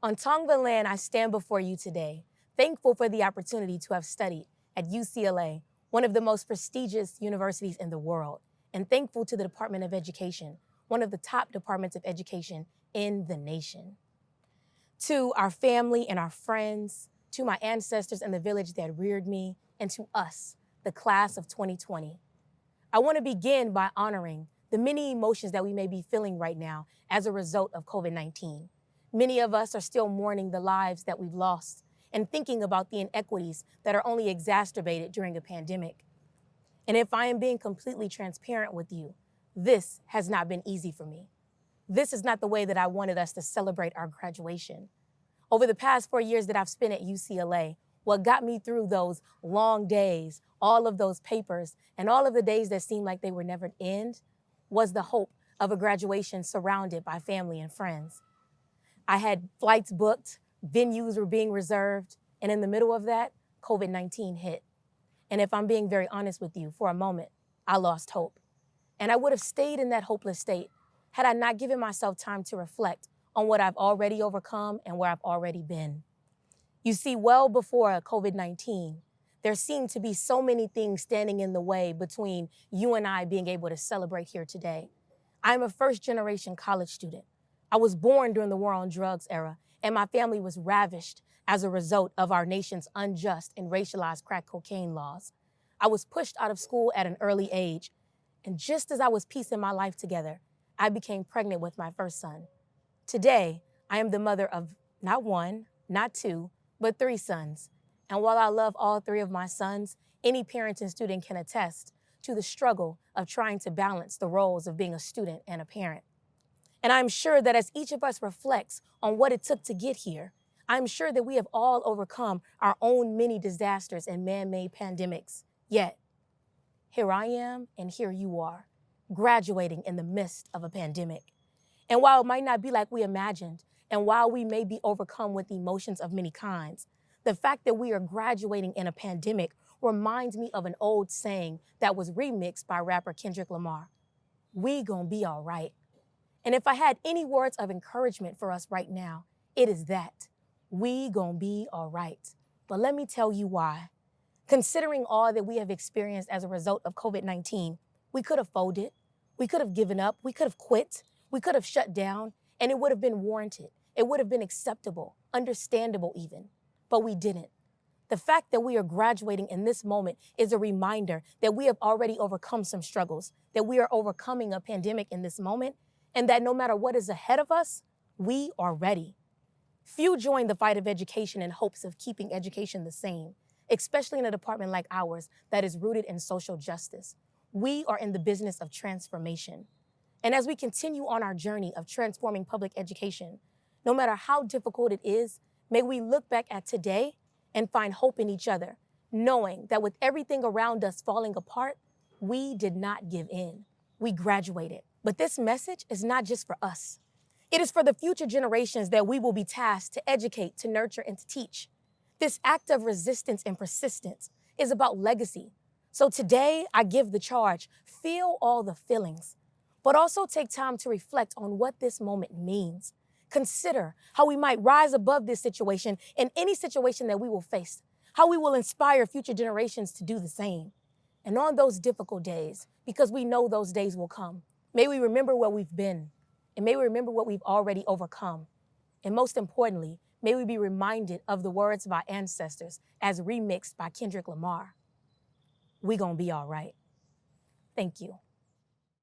On Tongva land, I stand before you today, thankful for the opportunity to have studied at UCLA, one of the most prestigious universities in the world, and thankful to the Department of Education, one of the top departments of education in the nation. To our family and our friends, to my ancestors and the village that reared me, and to us, the class of 2020. I want to begin by honoring the many emotions that we may be feeling right now as a result of COVID-19. Many of us are still mourning the lives that we've lost and thinking about the inequities that are only exacerbated during a pandemic. And if I am being completely transparent with you, this has not been easy for me. This is not the way that I wanted us to celebrate our graduation. Over the past 4 years that I've spent at UCLA, what got me through those long days, all of those papers, and all of the days that seemed like they would never end, was the hope of a graduation surrounded by family and friends. I had flights booked, venues were being reserved, and in the middle of that, COVID-19 hit. And if I'm being very honest with you, for a moment, I lost hope. And I would have stayed in that hopeless state had I not given myself time to reflect on what I've already overcome and where I've already been. You see, well before COVID-19, there seemed to be so many things standing in the way between you and I being able to celebrate here today. I'm a first-generation college student. I was born during the war on drugs era, and my family was ravished as a result of our nation's unjust and racialized crack cocaine laws. I was pushed out of school at an early age, and just as I was piecing my life together, I became pregnant with my first son. Today, I am the mother of not one, not two, but 3 sons. And while I love all 3 of my sons, any parent and student can attest to the struggle of trying to balance the roles of being a student and a parent. And I'm sure that as each of us reflects on what it took to get here, I'm sure that we have all overcome our own many disasters and man-made pandemics. Yet, here I am and here you are, graduating in the midst of a pandemic. And while it might not be like we imagined, and while we may be overcome with emotions of many kinds, the fact that we are graduating in a pandemic reminds me of an old saying that was remixed by rapper Kendrick Lamar. We gonna be all right. And if I had any words of encouragement for us right now, it is that we gonna be all right. But let me tell you why. Considering all that we have experienced as a result of COVID-19, we could have folded, we could have given up, we could have quit, we could have shut down, and it would have been warranted. It would have been acceptable, understandable even, but we didn't. The fact that we are graduating in this moment is a reminder that we have already overcome some struggles, that we are overcoming a pandemic in this moment, and that no matter what is ahead of us, we are ready. Few join the fight of education in hopes of keeping education the same, especially in a department like ours that is rooted in social justice. We are in the business of transformation. And as we continue on our journey of transforming public education, no matter how difficult it is, may we look back at today and find hope in each other, knowing that with everything around us falling apart, we did not give in. We graduated. But this message is not just for us. It is for the future generations that we will be tasked to educate, to nurture, and to teach. This act of resistance and persistence is about legacy. So today, I give the charge, feel all the feelings, but also take time to reflect on what this moment means. Consider how we might rise above this situation and any situation that we will face, how we will inspire future generations to do the same. And on those difficult days, because we know those days will come, may we remember where we've been, and may we remember what we've already overcome. And most importantly, may we be reminded of the words of our ancestors as remixed by Kendrick Lamar. We gonna be all right. Thank you.